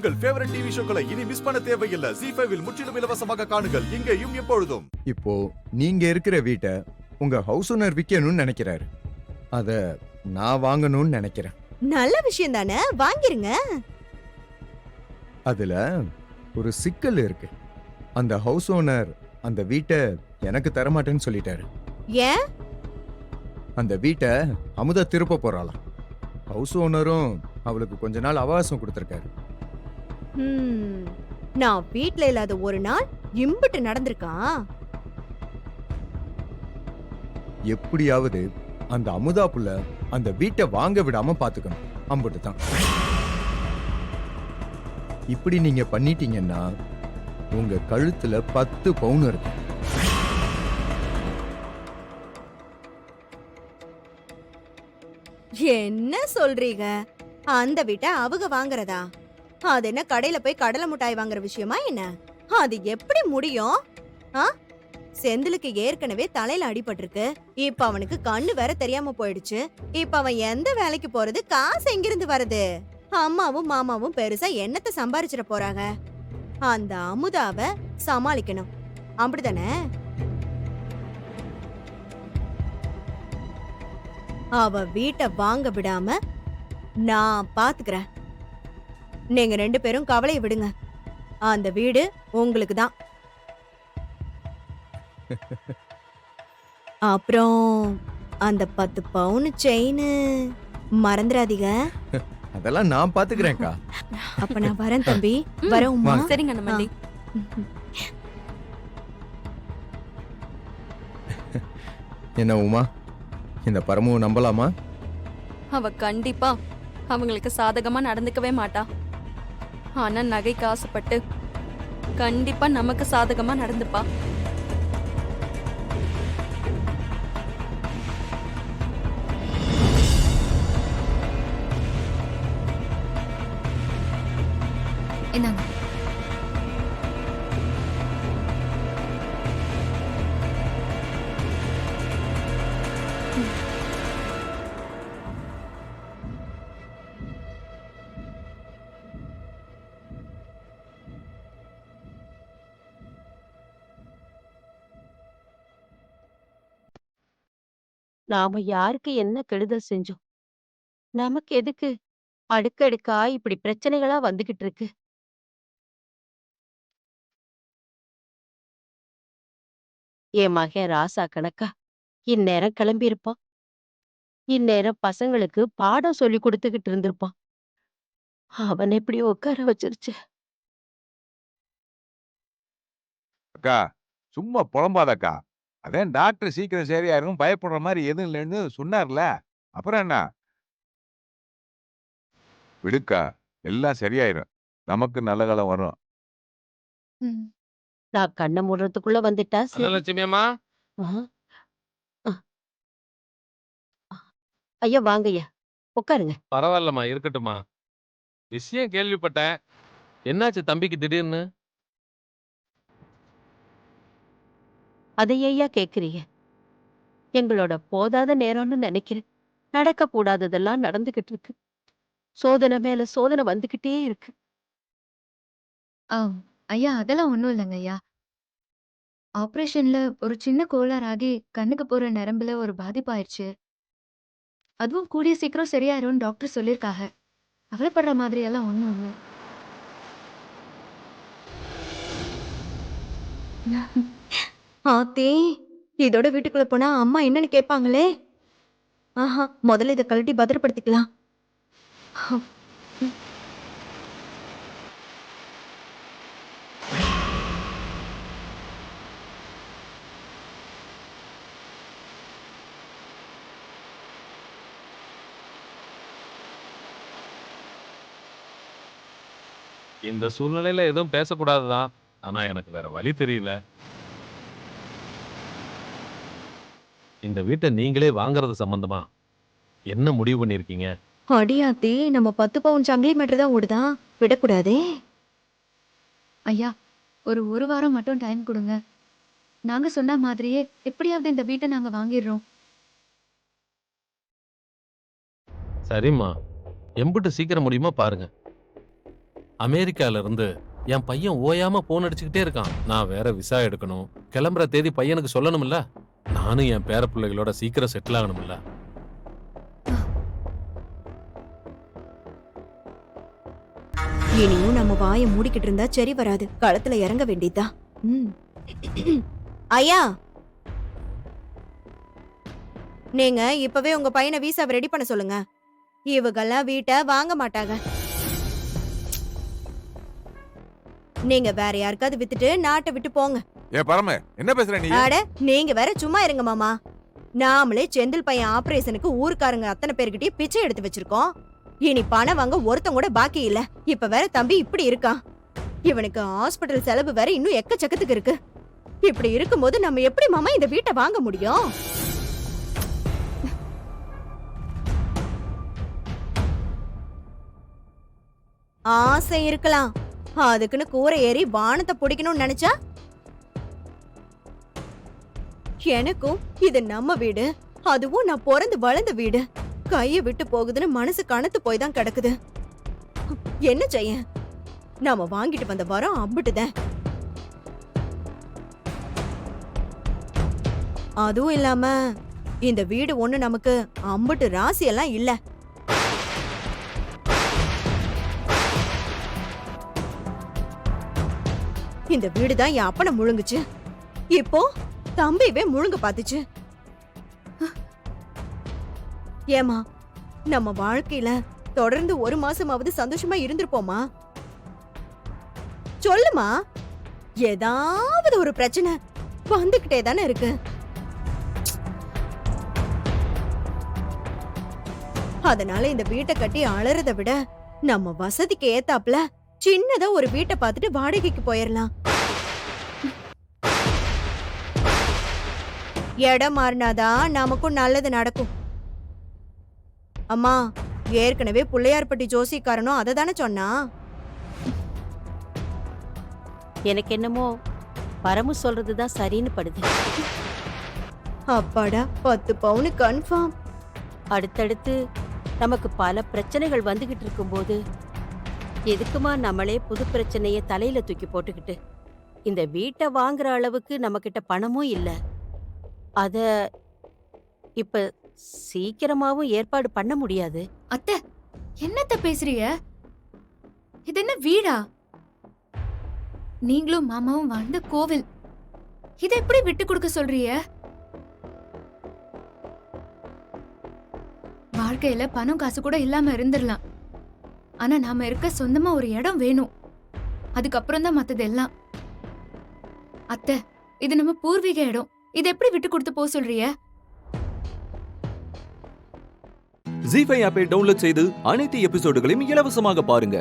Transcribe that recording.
உங்கள் favourite TV ஷோக்களை இனி miss பண்ண தேவையில்லை. ZEE5 இல் முற்றிலும் இலவசமாக காணுங்கள். இங்கேயும் எப்பொழுதும். இப்போ நீங்க இருக்கிற வீட்டை உங்க ஹவுஸ் ஓனர் விற்கணும்னு நினைக்கிறாரு. அத நான் வாங்கணும்னு நினைக்கிறேன். நல்ல விஷயம் தானே, வாங்கிருங்க. அதுல ஒரு சிக்கல் இருக்கு. அந்த ஹவுஸ் ஓனர் அந்த வீட்டை எனக்கு தரமாட்டேன்னு சொல்லிட்டாரு. ஏன்? அந்த வீட்டை அமுதா திருப்ப போறாளாம். ஹவுஸ் ஓனரும் அவளுக்கு கொஞ்ச நாள் அவகாசம் கொடுத்திருக்காரு. நான் வீட்ல இல்லாத ஒரு நாள் இம்புட்டு நடந்திருக்கான். எப்படியாவது அந்த அமுதா புள்ள அந்த வீட்டை வாங்க விடாம பாத்துக்கணும். அம்புட்டு தான். இப்படி நீங்க பண்ணிட்டீங்கன்னா உங்க கழுத்துல 10 பவுன் இருக்கு. என்ன சொல்றீங்க? அந்த வீட்டை அவங்க வாங்குறதா? அது என்ன கடையில போய் கடலை மிட்டாய் வாங்குற விஷயமா என்ன? அது எப்படி முடியும்? செந்திலுக்கு ஏற்கனவே தலையில அடிபட்டிருக்கு. இப்ப அவனுக்கு கண்ணு வேற தெரியாம போயிடுச்சு. இப்ப அவன் எந்த வேலைக்கு போறது? காசு எங்கிருந்து வருது? அம்மாவும் மாமாவும் பெருசா என்னத்த சம்பாரிச்சிட போறாங்க? அந்த அமுதாவை சமாளிக்கணும், அப்படிதானே? அவ வீட்டை வாங்க விடாம நான் பாத்துக்கிறேன். நீங்க 2 பேரும் கவலையை விடுங்க. அந்த வீடு உங்களுக்கு தான். அப்புறம் அந்த 10 பவுன் செயின் மறந்துடாதீங்க. அதெல்லாம் நான் பாத்துக்கிறேன்க்கா. அப்ப நான் வரேன் தம்பி. வரேன் உமா. சரிங்க நம்மளே. என்ன உமா, இந்த பரமு நம்பலாமா? அவ கண்டிப்பா அவங்களுக்கு சாதகமா நடந்துக்கவே மாட்டா. ஆனா நகைக்கு ஆசைப்பட்டு கண்டிப்பா நமக்கு சாதகமா நடந்துப்பா. என்னங்க? நாம யாருக்கு என்ன கெடுதல் செஞ்சோம்? நமக்கு எதுக்கு அடுக்கடுக்கா இப்படி பிரச்சனைகளா வந்துகிட்டு இருக்கு? என் மகன் ராசா கணக்கா இந்நேரம் கிளம்பி இருப்பான். இந்நேரம் பசங்களுக்கு பாடம் சொல்லி கொடுத்துக்கிட்டு இருந்திருப்பான். அவன் எப்படி உட்கார வச்சிருச்சு? அக்கா சும்மா புலம்பாதக்கா. அதான் டாக்டர் சீக்கிரம் சரியாயிரும், பயப்படுற மாதிரி எதுவும் இல்லைன்னு சொன்னார்ல. அப்புறம் என்ன? விடுக்கா, எல்லாம் சரியாயிரும். நமக்கு நல்ல காலம் வரும். நான் கண்ணை மூடுறதுக்குள்ள வந்துட்டா சரி. லட்சுமி அம்மா, ஆ, ஆ. ஐயா வாங்க ஐயா, உட்காருங்க. பரவாயில்லம்மா, இருக்கட்டும்மா. விஷயம் கேள்விப்பட்டேன். என்னாச்சு தம்பிக்கு திடீர்னு? அதை ஐயா கேக்குறீங்க? எங்களோட போதாத நேரம்னு நினைக்கிறேன். நடக்க கூடாததெல்லாம் நடந்துகிட்டு இருக்கு. சோதனை மேல சோதனை வந்துகிட்டே இருக்கு. ஐயா அதெல்லாம் ஒண்ணும் இல்லைங்க ஐயா. ஆபரேஷன்ல ஒரு சின்ன கோளாறாகி கண்ணுக்கு போற நரம்புல ஒரு பாதிப்பாயிருச்சு. அதுவும் கூடிய சீக்கிரம் சரியாயிரும்னு டாக்டர் சொல்லியிருக்காங்க. கவலைப்படுற மாதிரி எல்லாம் ஒண்ணும் இல்லை. ஆத்தே, இதோட வீட்டுக்குள்ள போனா அம்மா என்னன்னு கேட்பாங்களே. ஆஹா, முதல்ல இதை கழட்டி பத்திரப்படுத்திக்கலாம். இந்த சூழ்நிலையில எதுவும் பேசக்கூடாதுதான். ஆனா எனக்கு வேற வழி தெரியல. இந்த வீட்டை நீங்களே வாங்குறது சம்பந்தமா என்ன முடிவு பண்ணிருக்கீங்க? அடியாத்தி, நம்ம 10 பவுன் சங்கிலி மீட்டர் தான் ஓடுதான், விடக்கூடாதே. ஐயா ஒரு வாரம் மட்டும் டைம் கொடுங்க. நாங்க சொன்ன மாதிரியே எப்படியாவது இந்த வீட்டை நாங்க வாங்கிடுறோம். சரிம்மா, எம்புட்டு சீக்கிரம் முடியுமா பாருங்க. அமெரிக்கால இருந்து என் பையன் ஓயாம போன் அடிச்சுக்கிட்டே இருக்கான். நான் வேற விசா எடுக்கணும், கிளம்புற தேதி பையனுக்கு சொல்லணும்ல. நானும் என் பேர பிள்ளைகளோட சீக்கிரம் செட்டில் ஆகணும்ல. இனியும் நம்ம வாயை மூடிக்கிட்டு இருந்தா சரி வராது. களத்துல இறங்க வேண்டியதா. ஐயா, நீங்க இப்பவே உங்க பையனை விசாவை ரெடி பண்ண சொல்லுங்க. இவங்கெல்லாம் வீட்டை வாங்க மாட்டாங்க. நீங்க வேற யாருக்காவது வித்துட்டு நாட்டை விட்டு போங்க. ஏ பரம, என்ன பேசுற நீ? அட, நீங்க வேற சும்மா இருங்க மாமா. நாமளே செந்தில் பையன் ஆபரேஷனுக்கு ஊருக்காரங்க அத்தனை பேர்கிட்டயே பிச்சை எடுத்து வச்சிருக்கோம். இனி பணம் வாங்க ஒருத்தன் கூட பாக்கி இல்ல. இப்ப வேற தம்பி இப்படி இருக்கான். இவனுக்கு ஹாஸ்பிடல் செலவு வேற இன்னும் எக்கச்சக்கத்துக்கு இருக்கு. இப்படி இருக்கும்போது நம்ம எப்படி மாமா இந்த வீட்டை வாங்க முடியும்? ஆசை இருக்கலாம், அதுக்குன்னு கூரை ஏறி வானத்தை பிடிக்கணும்னு நினைச்சா? எனக்கும் இது நம்ம வீடு, அதுவும் நான் பிறந்து வளர்ந்த வீடு. கைய விட்டு போகுதுன்னு மனசு கனத்து போய் தான் கிடக்குது. என்ன செய்ய? நாம வாங்கிட்டு வந்த வரம் அம்பிட்டுதான். அதுவும் இல்லாம இந்த வீடு ஒண்ணு நமக்கு அம்பிட்டு ராசி எல்லாம் இல்ல. இந்த வீடுதான் என் அப்பனை முழுங்குச்சு. இப்போ தம்பிவே முழுங்க பாத்துச்சு. ஏமா, நம்ம வாழ்க்கையில தொடர்ந்து 1 மாசமாவது சந்தோஷமா இருந்திருப்போமா? சொல்லுமா. ஏதாவது ஒரு பிரச்சனை வந்துகிட்டே தானே இருக்கு. அதனால இந்த வீட்டை கட்டி அலறதை விட நம்ம வசதிக்கு ஏத்தாப்புல சின்னதா ஒரு வீட்டை பார்த்துட்டு வாடகைக்கு போயிடலாம். இடம் மாறினாதான் நமக்கும் நல்லது நடக்கும். அம்மா, ஏற்கனவே புள்ளையார்பட்டி ஜோசிக்காரனும் அதை தானே சொன்னா. எனக்கு என்னமோ பரமு சொல்றதுதான் சரின்னு படுது. அப்பாடா, 10 பவுன் கன்ஃபார்ம். அடுத்தடுத்து நமக்கு பல பிரச்சனைகள் வந்துகிட்டு இருக்கும்போது எதுக்குமா நம்மளே புது பிரச்சனைய தலையில தூக்கி போட்டுக்கிட்டு? இந்த வீட்டை வாங்குற அளவுக்கு நம்ம கிட்ட பணமும் இல்ல. அத இப்ப சீக்கிரமாவும் ஏற்பாடு பண்ண முடியாது. அத்தை, என்னத்த பேசுறீங்க? இது என்ன வீடா? நீங்களும் மாமாவும் வாழ்ந்த கோவில். இதை எப்படி விட்டு கொடுக்க சொல்றீங்க? வாழ்க்கையில பணம் காசு கூட இல்லாம இருந்துடலாம். ஆனா நாம இருக்க சொந்தமா ஒரு இடம் வேணும். அதுக்கப்புறம் தான் மத்தது எல்லாம். அத்தை, இது நம்ம பூர்வீக இடம். இதை எப்படி விட்டு கொடுத்து போக சொல்றீங்க? ஜீ5 ஆப்பை டவுன்லோட் செய்து அனைத்து எபிசோடுகளையும் இலவசமாக பாருங்க.